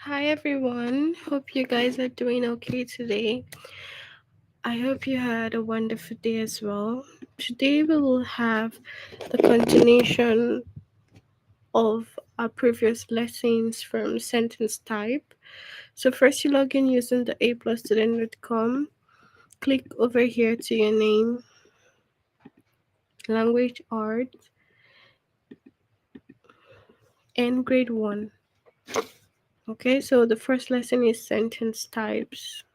Hi everyone, hope you guys are doing okay today. I hope you had a wonderful day as well. Today we will have the continuation of our previous lessons from sentence type. So first you log in using the aplusstudent.com. Click over here to your name, language art, and grade 1. Okay, so the first lesson is sentence types.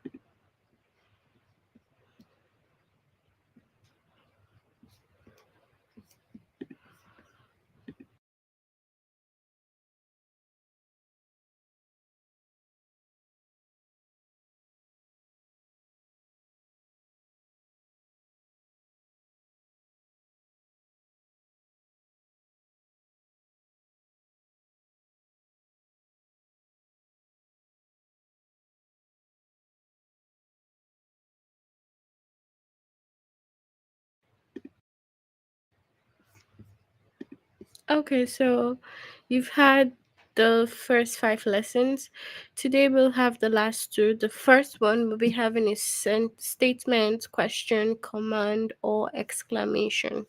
Okay, so you've had the first 5 lessons. Today we'll have the last two. The first one we'll be having is statement, question, command, or exclamation.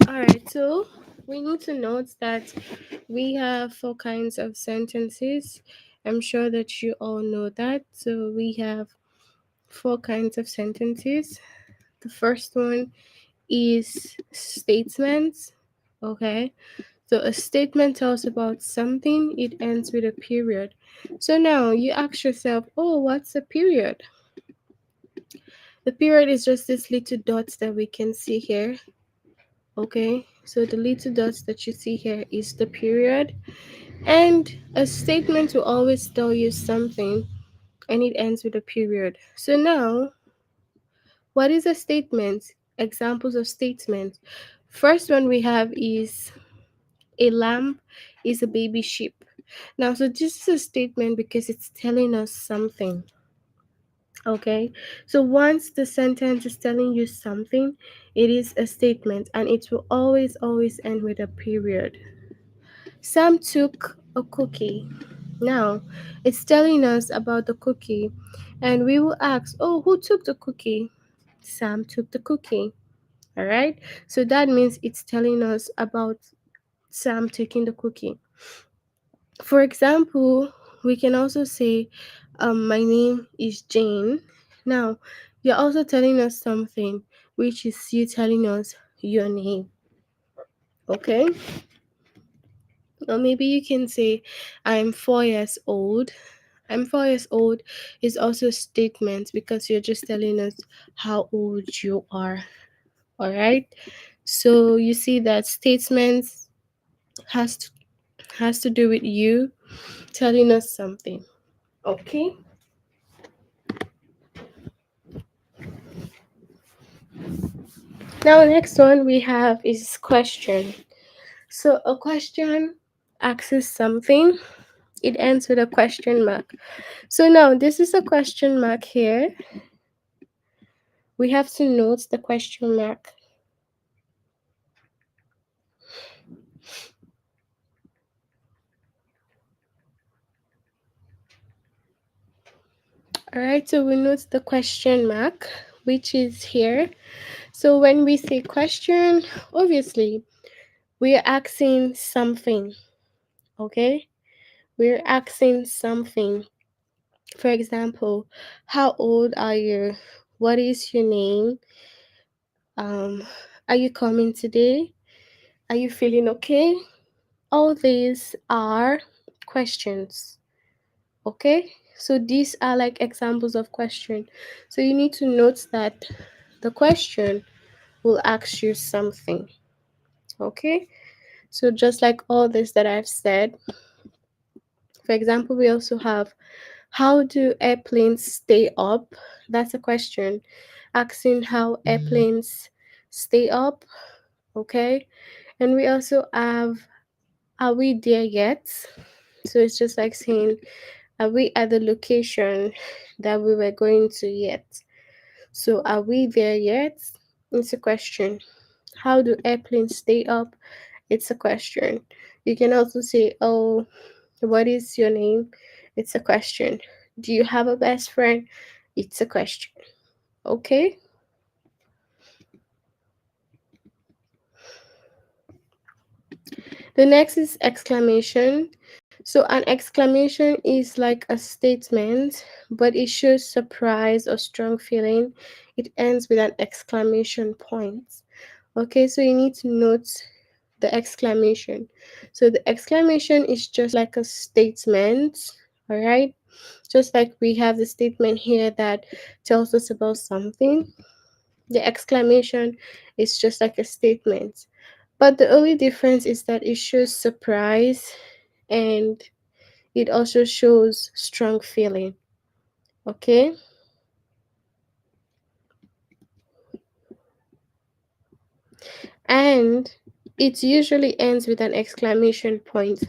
Alright, so we need to note that we have 4 kinds of sentences. I'm sure that you all know that. So we have 4 kinds of sentences. The first one is statements. Okay. So a statement tells about something, it ends with a period. So now you ask yourself, oh, what's a period? The period is just this little dots that we can see here. Okay, so the little dots that you see here is the period. And a statement will always tell you something and it ends with a period. So now, what is a statement? Examples of statements. First one we have is a lamb is a baby sheep. Now, so this is a statement because it's telling us something. Okay, so once the sentence is telling you something, it is a statement and it will always end with a period. Sam took a cookie. Now, it's telling us about the cookie, and we will ask, oh, who took the cookie? Sam took the cookie. All right, so that means it's telling us about Sam taking the cookie. For example, we can also say, my name is Jane. Now, you're also telling us something, which is you telling us your name. Okay? Or maybe you can say, I'm 4 years old. I'm 4 years old is also a statement because you're just telling us how old you are. All right? So you see that statements has to, has to do with you telling us something. Okay? Now, next one we have is question. So, a question asks something, it ends with a question mark. So, now this is a question mark here. We have to note the question mark. Alright, so we note the question mark, which is here. So, when we say question, obviously, we're asking something, okay? We're asking something. For example, how old are you? What is your name? Um, are you coming today? Are you feeling okay? All these are questions. Okay? So these are like examples of question. So you need to note that the question will ask you something. Okay? So just like all this that I've said, for example, we also have how do airplanes stay up? That's a question. Asking how airplanes stay up. Okay? And we also have, are we there yet? So it's just like saying, are we at the location that we were going to yet? So are we there yet? It's a question. How do airplanes stay up? It's a question. You can also say, oh, what is your name? It's a question. Do you have a best friend? It's a question. Okay? The next is exclamation. So, an exclamation is like a statement, but it shows surprise or strong feeling. It ends with an exclamation point. Okay, so you need to note the exclamation. So, the exclamation is just like a statement, all right? Just like we have the statement here that tells us about something, the exclamation is just like a statement. But the only difference is that it shows surprise and it also shows strong feeling. Okay? And it usually ends with an exclamation point.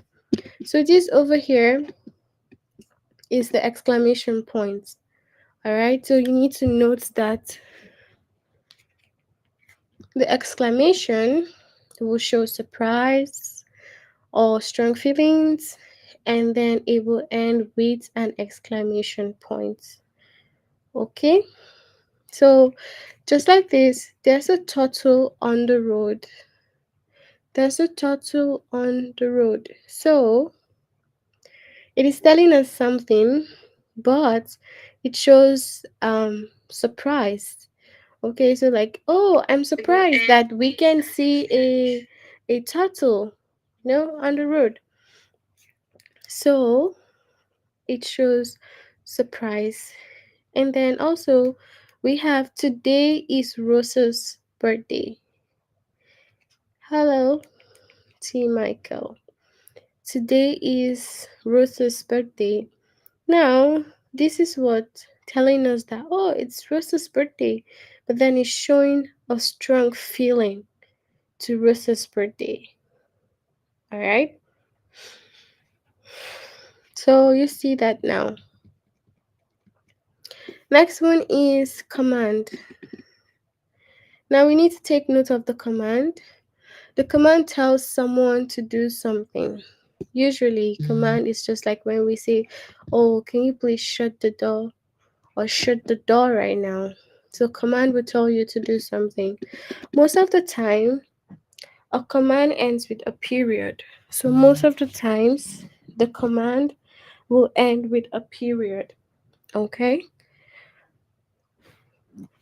So this over here is the exclamation point. All right? So you need to note that the exclamation will show surprise or strong feelings, and then it will end with an exclamation point. Okay? So just like this, there's a turtle on the road. There's a turtle on the road. So it is telling us something, but it shows surprise. Okay, so like, oh, I'm surprised that we can see a turtle, on the road. So it shows surprise. And then also we have today is Rosa's birthday. Hello, T. Michael. Today is Rosa's birthday. Now, this is what telling us that, oh, it's Rosa's birthday, but then it's showing a strong feeling to Rosa's birthday. All right? So you see that now. Next one is command. Now we need to take note of the command. The command tells someone to do something. Usually, command is just like when we say, oh, can you please shut the door? Or shut the door right now. So command will tell you to do something. Most of the time, a command ends with a period. So most of the times, the command will end with a period. Okay?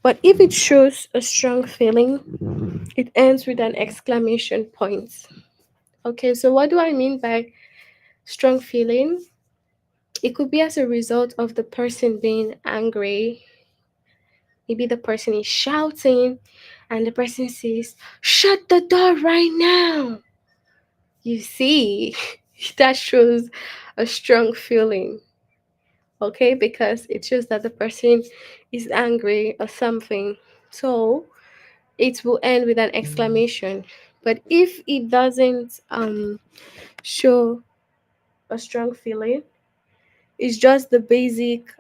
But if it shows a strong feeling, it ends with an exclamation point. Okay, so what do I mean by strong feeling? It could be as a result of the person being angry. Maybe the person is shouting and the person says, shut the door right now. You see, that shows a strong feeling, okay? Because it shows that the person is angry or something. So it will end with an exclamation. But if it doesn't show a strong feeling, it's just the basic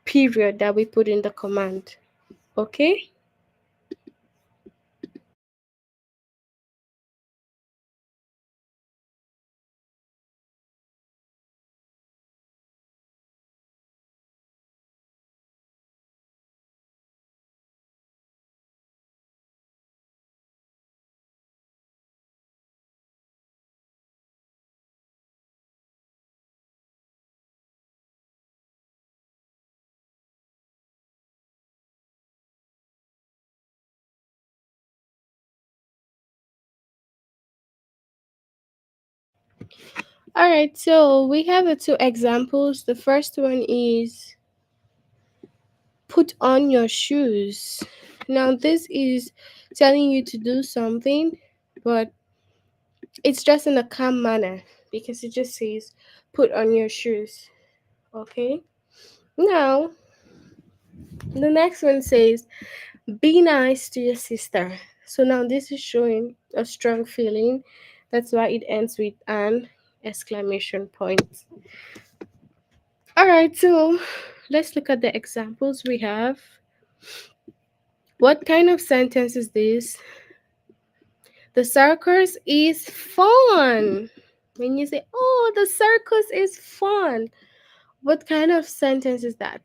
period that we put in the command, okay? All right, so we have the two examples. The first one is put on your shoes. Now, this is telling you to do something, but it's just in a calm manner because it just says put on your shoes. Okay, now the next one says be nice to your sister. So, now this is showing a strong feeling. That's why it ends with an exclamation point. All right, so let's look at the examples we have. What kind of sentence is this? The circus is fun. When you say, oh, the circus is fun, what kind of sentence is that?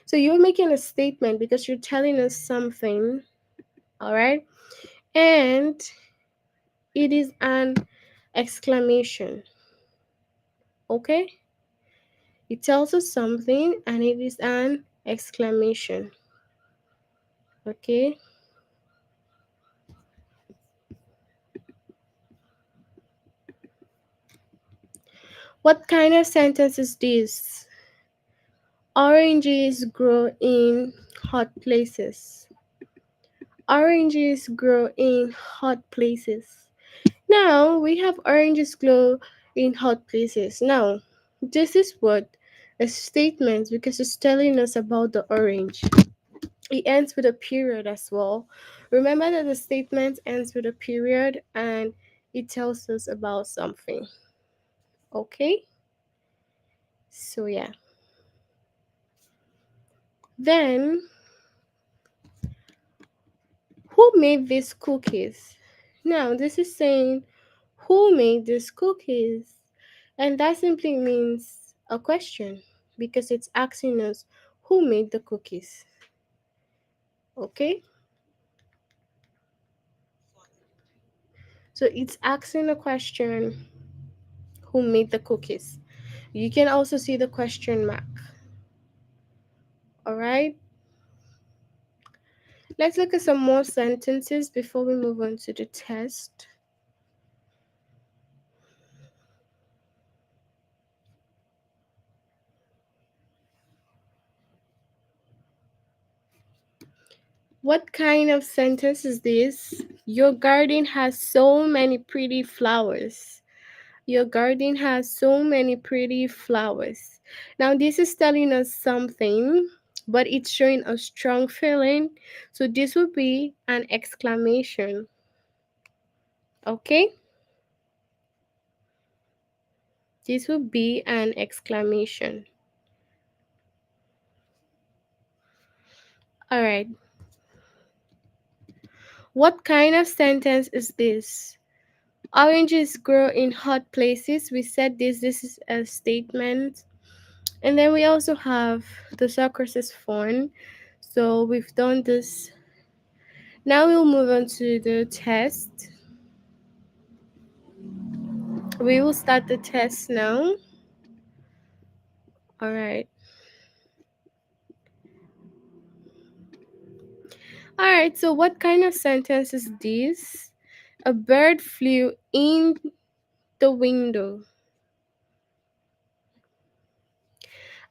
So you're making a statement because you're telling us something, all right? And it is an exclamation, okay? It tells us something and it is an exclamation, okay? What kind of sentence is this? Oranges grow in hot places. Oranges grow in hot places. Now we have oranges grow in hot places. Now, this is what a statement because it's telling us about the orange. It ends with a period as well. Remember that the statement ends with a period and it tells us about something. Okay? So, yeah. Then, who made these cookies? Now, this is saying, who made these cookies? And that simply means a question because it's asking us who made the cookies. Okay? So it's asking a question who made the cookies. You can also see the question mark. All right? Let's look at some more sentences before we move on to the test. What kind of sentence is this? Your garden has so many pretty flowers. Your garden has so many pretty flowers. Now, this is telling us something, but it's showing a strong feeling. So, this would be an exclamation. Okay? This would be an exclamation. All right. What kind of sentence is this? Oranges grow in hot places. We said this is a statement. And then we also have the circus is fun. So we've done this. Now we'll move on to the test. We will start the test now. All right. All right. So what kind of sentence is this? A bird flew in the window.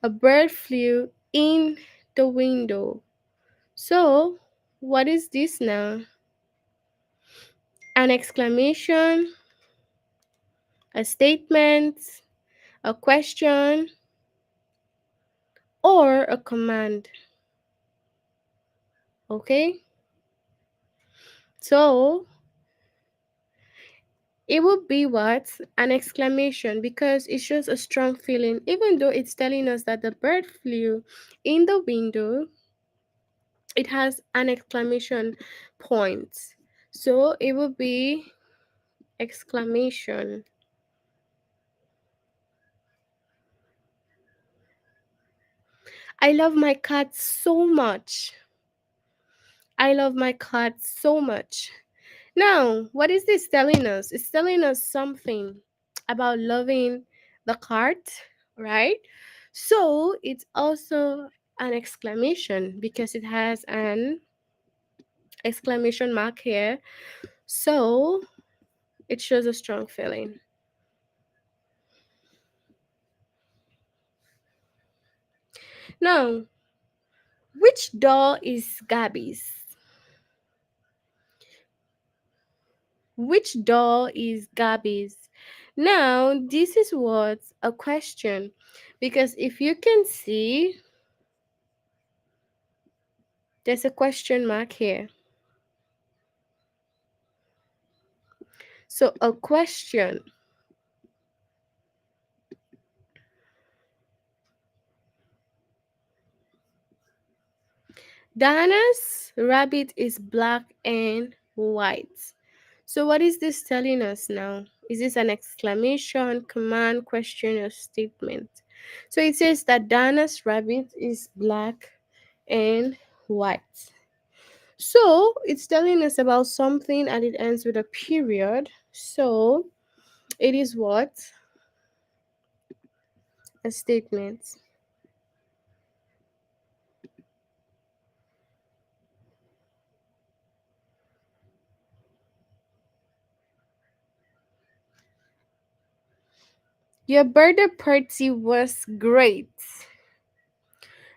A bird flew in the window. So, what is this now? An exclamation, a statement, a question, or a command. Okay? So, it would be what? An exclamation because it shows a strong feeling, even though it's telling us that the bird flew in the window, it has an exclamation point. So, it would be exclamation. I love my cat so much. I love my cat so much. Now, what is this telling us? It's telling us something about loving the cat, right? So it's also an exclamation because it has an exclamation mark here. So it shows a strong feeling. Now, which doll is Gabby's? Which doll is Gabby's? Now, this is what's a question because if you can see, there's a question mark here. So, a question. Diana's rabbit is black and white. So, what is this telling us now? Is this an exclamation, command, question, or statement? So, it says that Diana's rabbit is black and white. So, it's telling us about something and it ends with a period. So, it is what? A statement. Your birthday party was great.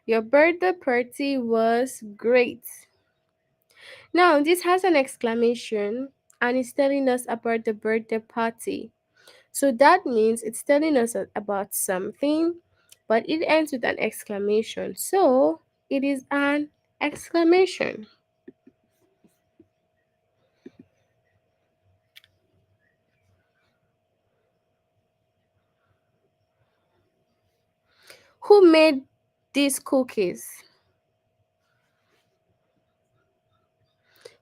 Your birthday party was great. Now, this has an exclamation and it's telling us about the birthday party. So that means it's telling us about something, but it ends with an exclamation. So it is an exclamation. Who made these cookies?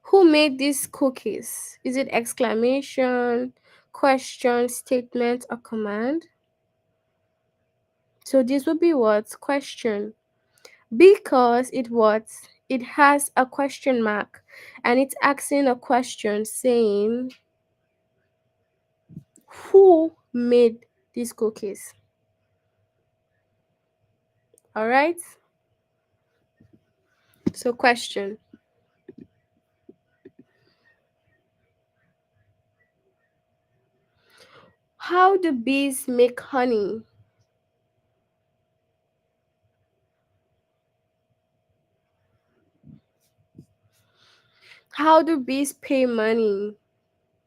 Who made these cookies? Is it exclamation, question, statement, or command? So this would be what? Question. Because it has a question mark and it's asking a question saying who made these cookies. All right, so question. How do bees make honey? How do bees pay money?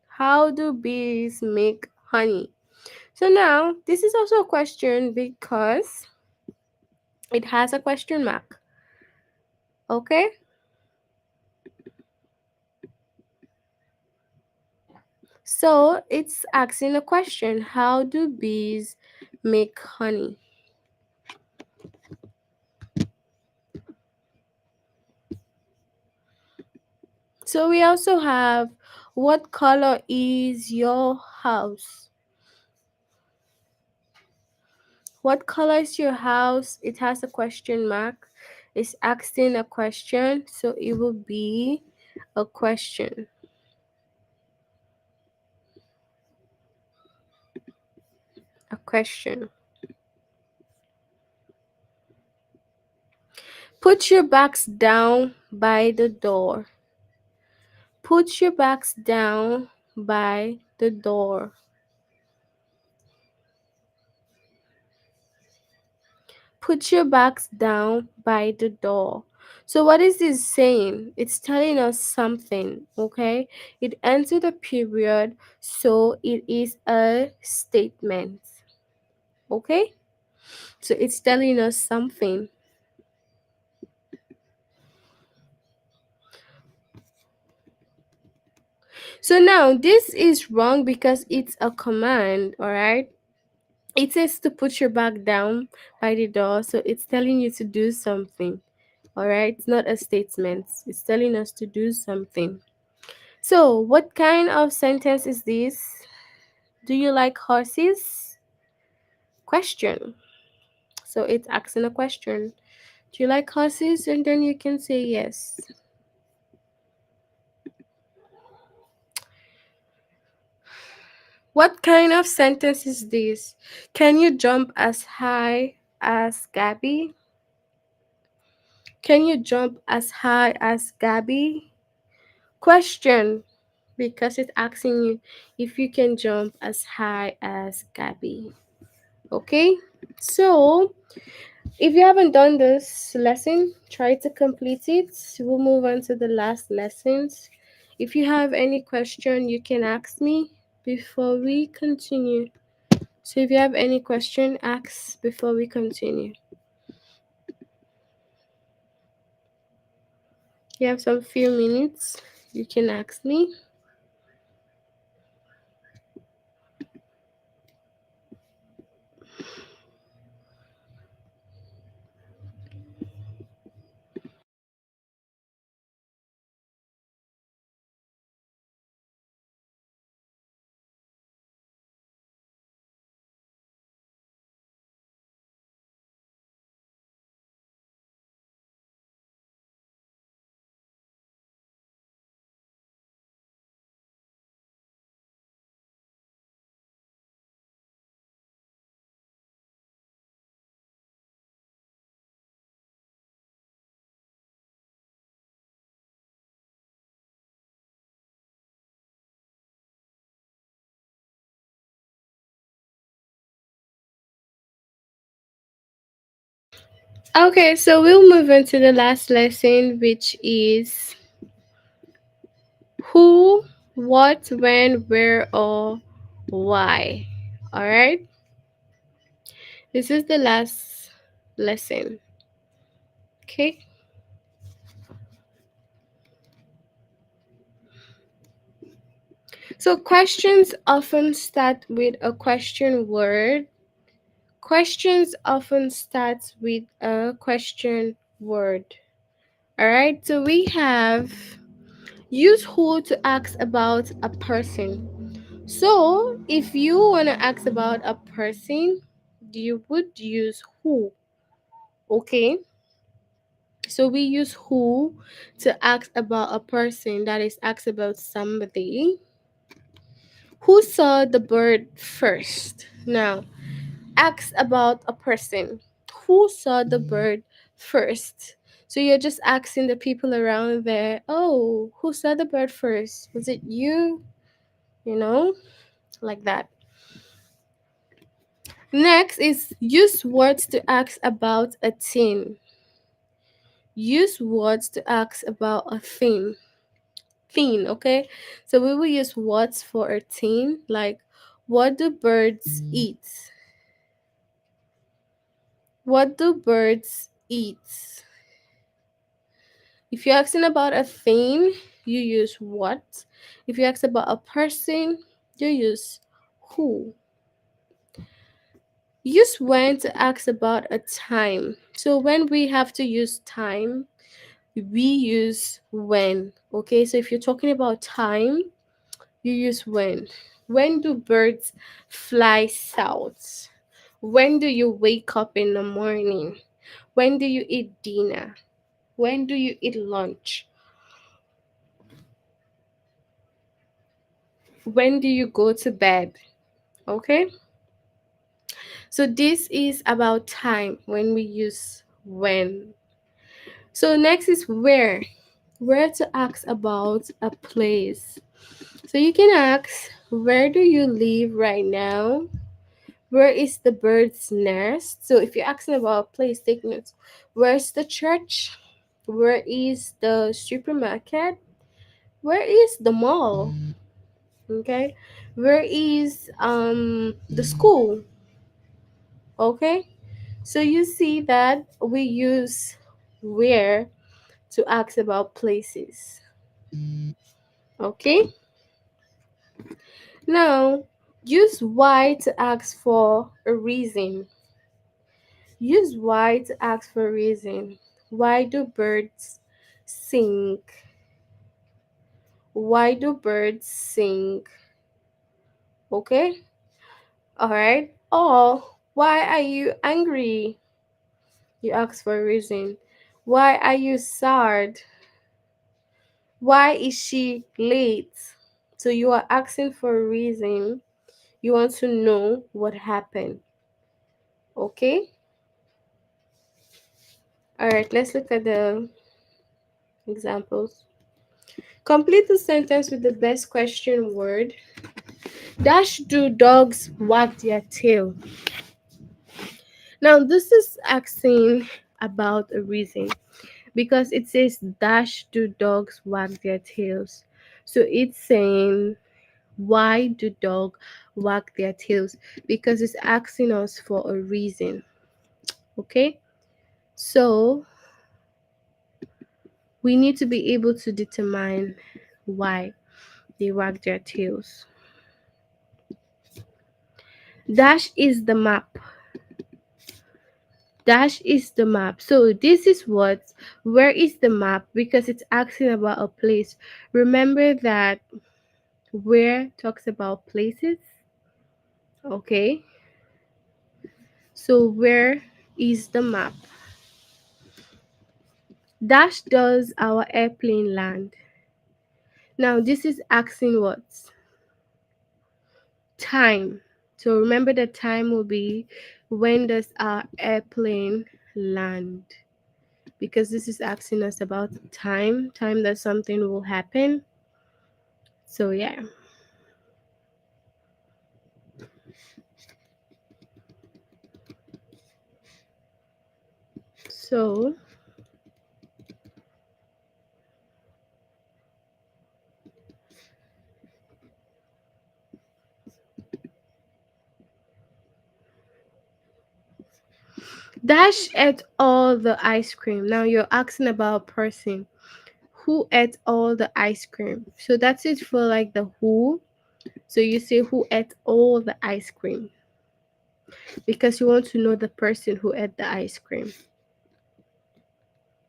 How do bees make honey? So now this is also a question because it has a question mark. Okay, so it's asking a question. How do bees make honey? So we also have, what color is your house? What color is your house? It has a question mark. It's asking a question, so it will be a question. A question. Put your bags down by the door. Put your bags down by the door. Put your bags down by the door. So what is this saying? It's telling us something, okay? It ends with a period, so it is a statement. Okay? So it's telling us something. So now this is wrong because it's a command, all right? It says to put your bag down by the door, so it's telling you to do something. All right? It's not a statement. It's telling us to do something. So, what kind of sentence is this? Do you like horses? Question. So it's asking a question. Do you like horses? And then you can say yes. What kind of sentence is this? Can you jump as high as Gabby? Can you jump as high as Gabby? Question, because it's asking you if you can jump as high as Gabby. Okay? So, if you haven't done this lesson, try to complete it. We'll move on to the last lessons. If you have any question, you can ask me before we continue. So if you have any question, ask before we continue. You have some few minutes. You can ask me. Okay, so we'll move into the last lesson, which is who, what, when, where, or why. All right, this is the last lesson. Okay, so questions often start with a question word. Questions often start with a question word. All right, so we have use who to ask about a person. So, if you want to ask about a person, you would use who. Okay? So, we use who to ask about a person, that is, ask about somebody. Who saw the bird first? Now, ask about a person. Who saw the bird first? So, you're just asking the people around there, oh, who saw the bird first? Was it you? You know, like that. Next is use words to ask about a thing. Use words to ask about a thing. Thing, okay? So we will use words for a thing, like what do birds eat? What do birds eat? If you're asking about a thing, you use what. If you ask about a person, you use who. Use when to ask about a time. So when we have to use time, we use when. Okay, so if you're talking about time, you use when do birds fly south? When do you wake up in the morning? When do you eat dinner? When do you eat lunch? When do you go to bed? Okay, so this is about time when we use when. So next is where to ask about a place. So you can ask, where do you live right now? Where is the bird's nest? So if you're asking about a place, take notes. Where's the church? Where is the supermarket? Where is the mall? Okay. Where is the school? Okay. So you see that we use where to ask about places. Okay. Now use why to ask for a reason. Use why to ask for a reason. Why do birds sing? Why do birds sing? Okay? Alright? Or why are you angry? You ask for a reason. Why are you sad? Why is she late? So you are asking for a reason. You want to know what happened. Okay? Alright, let's look at the examples. Complete the sentence with the best question word. Dash do dogs wag their tail? Now, this is asking about a reason because it says dash do dogs wag their tails. So it's saying why do dog wag their tails? Because it's asking us for a reason. Okay? So we need to be able to determine why they wag their tails. Dash is the map. Dash is the map. So this is what, where is the map? Because it's asking about a place. Remember that where talks about places. Okay. So where is the map? Dash does our airplane land? Now this is asking what? Time. So remember the time will be when does our airplane land? Because this is asking us about time that something will happen. So yeah. So Dash ate all the ice cream. Now you're asking about a person who ate all the ice cream. So that's it for like the who. So you say who ate all the ice cream because you want to know the person who ate the ice cream.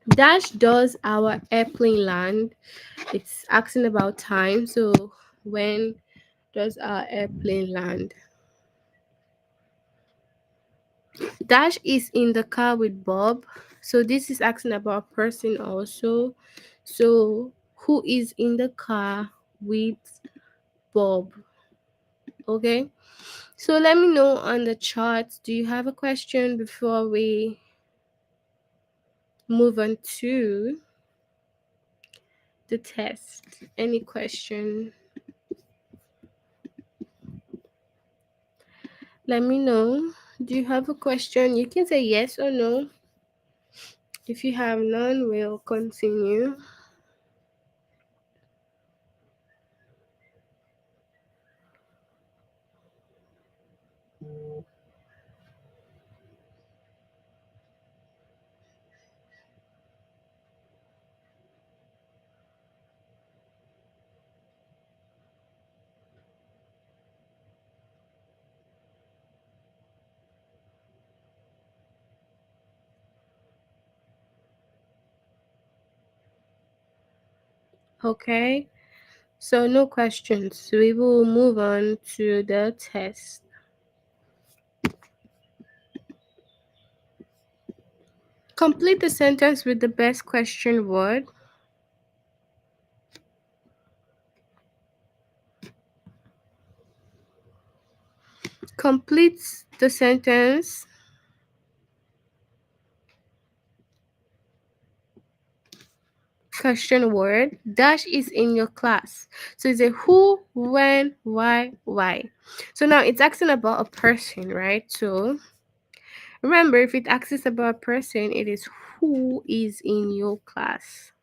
Dash does our airplane land. It's asking about time. So when does our airplane land? Dash is in the car with Bob. So this is asking about a person also. So who is in the car with Bob? Okay. So let me know on the chat. Do you have a question before we move on to the test? Any question? Let me know. Do you have a question? You can say yes or no. If you have none, we'll continue. Okay. So no questions. We will move on to the test. Complete the sentence with the best question word. Complete the sentence. Question word. Dash is in your class. So it's a who, when, why. So now it's asking about a person, right? So remember, if it asks about a person, it is who is in your class.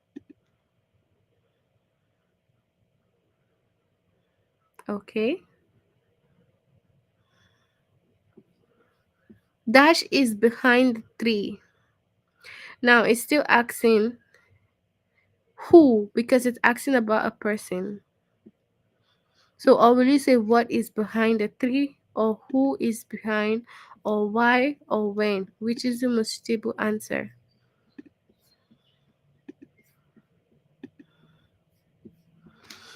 Okay. Dash is behind the tree. Now it's still asking who because it's asking about a person. So or will you say what is behind the tree or who is behind or why or when? Which is the most stable answer?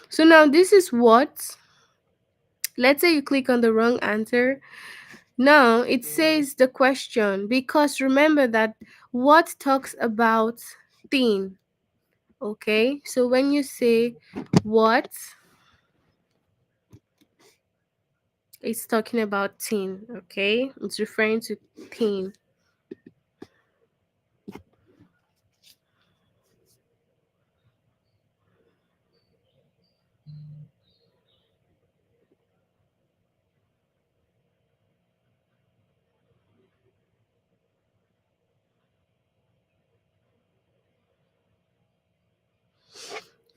So now this is what. Let's say you click on the wrong answer. Now it says the question because remember that what talks about thing. Okay, so when you say what, it's talking about teen. Okay, it's referring to teen.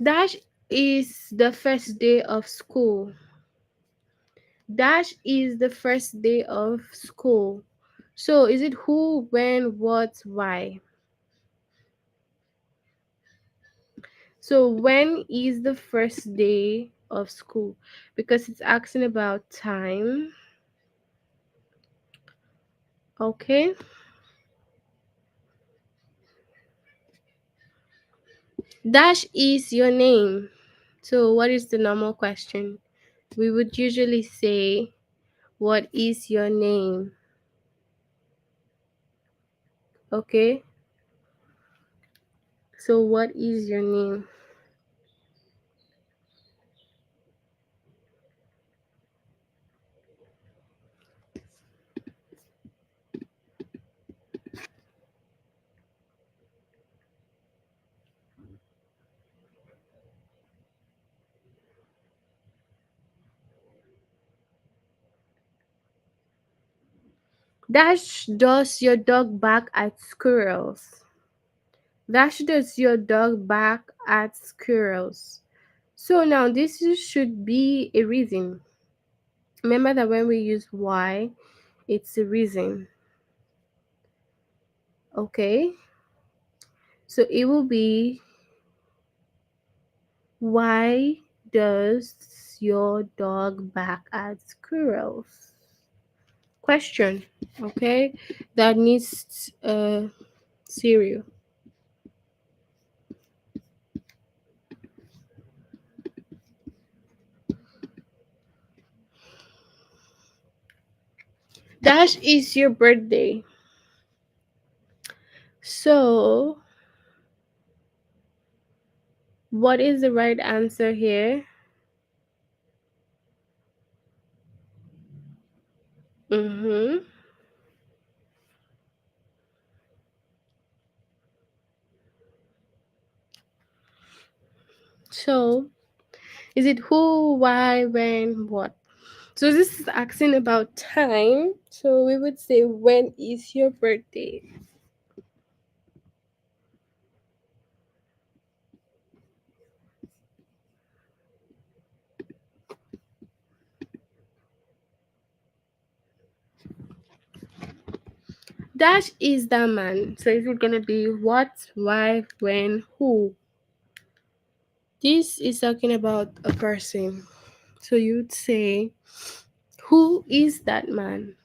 Dash is the first day of school. Dash is the first day of school. So is it who, when, what, why? So when is the first day of school? Because it's asking about time. Okay. Dash is your name. So what is the normal question? We would usually say, what is your name? Okay. So what is your name? Dash does your dog bark at squirrels? Dash does your dog bark at squirrels? So now should be a reason. Remember that when we use why, it's a reason. Okay? So it will be, why does your dog bark at squirrels? Question. Okay? That needs cereal. Dash is your birthday. So, what is the right answer here? Mm-hmm. So, is it who, why, when, what? So, this is asking about time. So, we would say, when is your birthday? Dash is that man. So, is it going to be what, why, when, who? This is talking about a person. So, you'd say, who is that man?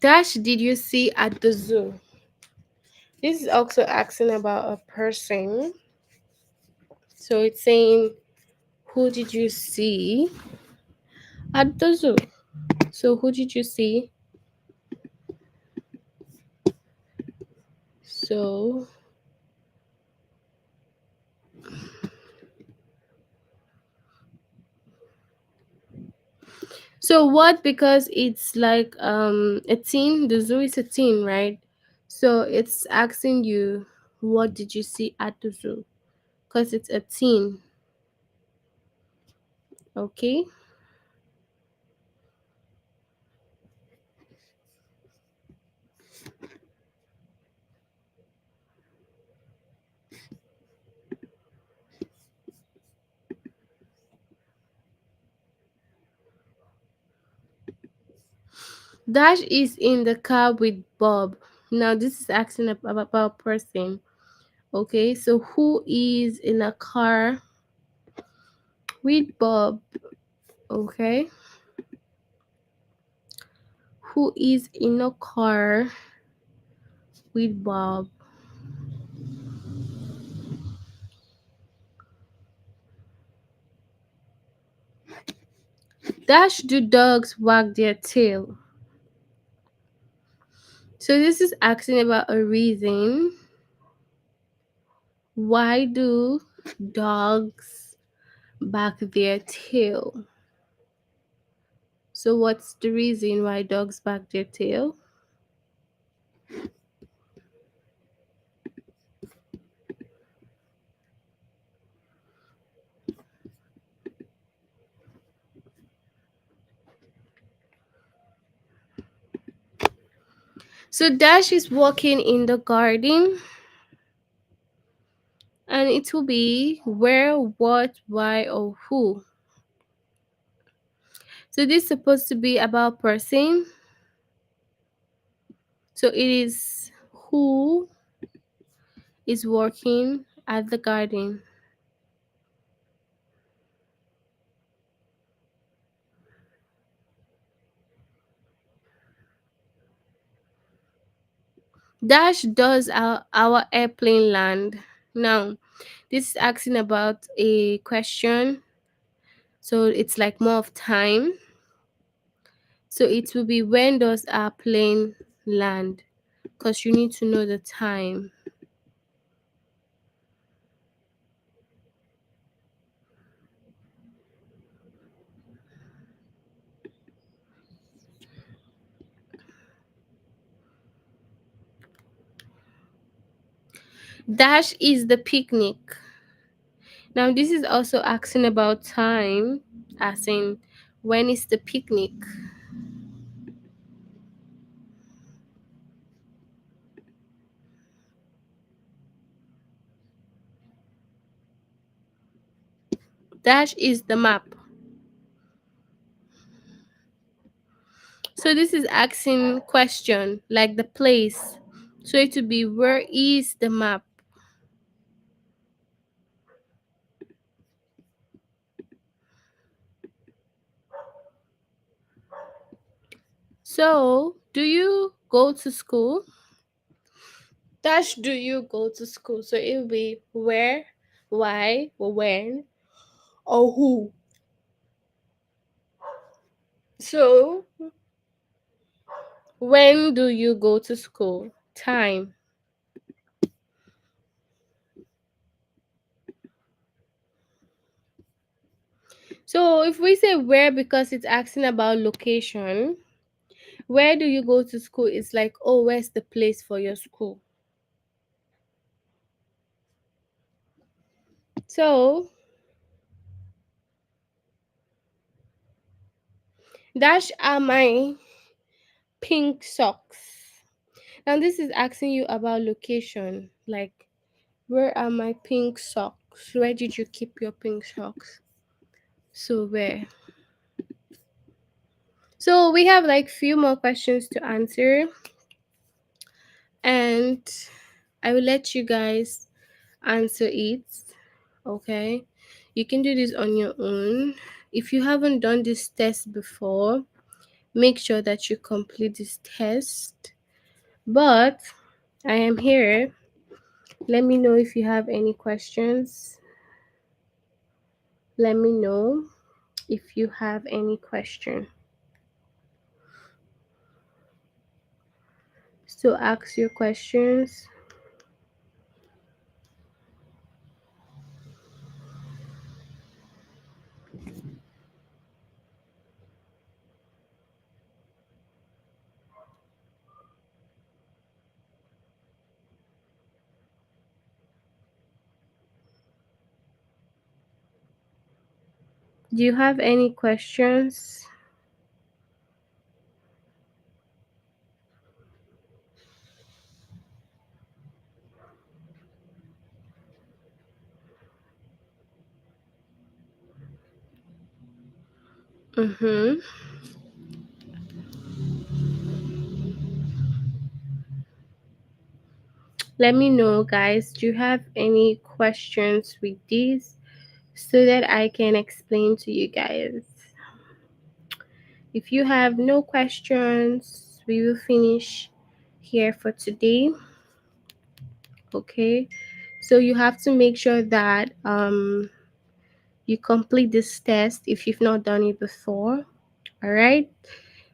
Dash did you see at the zoo? This is also asking about a person. So it's saying, who did you see at the zoo? So who did you see? So so what, because it's like a teen, the zoo is a teen, right? So it's asking you, what did you see at the zoo? Because it's a teen. Okay. Dash is in the car with Bob. Now this is asking about person. Okay, so who is in a car with Bob? Okay, who is in a car with Bob? Dash do dogs wag their tail? So this is asking about a reason. Why do dogs wag their tail? So what's the reason why dogs wag their tail? So Dash is walking in the garden, and it will be where, what, why, or who. So this is supposed to be about person. So it is who is working at the garden. Dash does our airplane land. Now, this is asking about a question. So it's like more of time. So it will be, when does our plane land? Because you need to know the time. Dash is the picnic. Now this is also asking about time, as in when is the picnic. Dash is the map. So this is asking question like the place. So it would be where is the map? So do you go to school? Dash do you go to school? So it will be where, why, or when, or who. So when do you go to school? Time. So if we say where because it's asking about location, where do you go to school? It's like, oh, where's the place for your school? So dash are my pink socks. Now this is asking you about location. Like, where are my pink socks? Where did you keep your pink socks? So where? So we have like few more questions to answer, and I will let you guys answer it. Okay, you can do this on your own. If you haven't done this test before, make sure that you complete this test. But I am here. Let me know if you have any questions. Let me know if you have any question. So ask your questions. Do you have any questions? Mm-hmm. Let me know, guys. Do you have any questions with this so that I can explain to you guys? If you have no questions, we will finish here for today. Okay. So you have to make sure that you complete this test if you've not done it before. All right.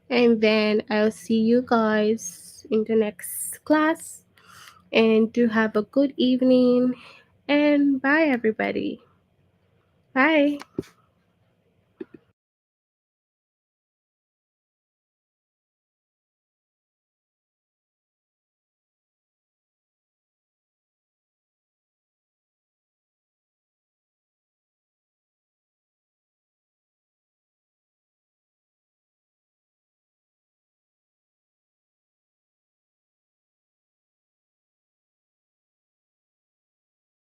And then I'll see you guys in the next class. And do have a good evening. And bye, everybody. Bye.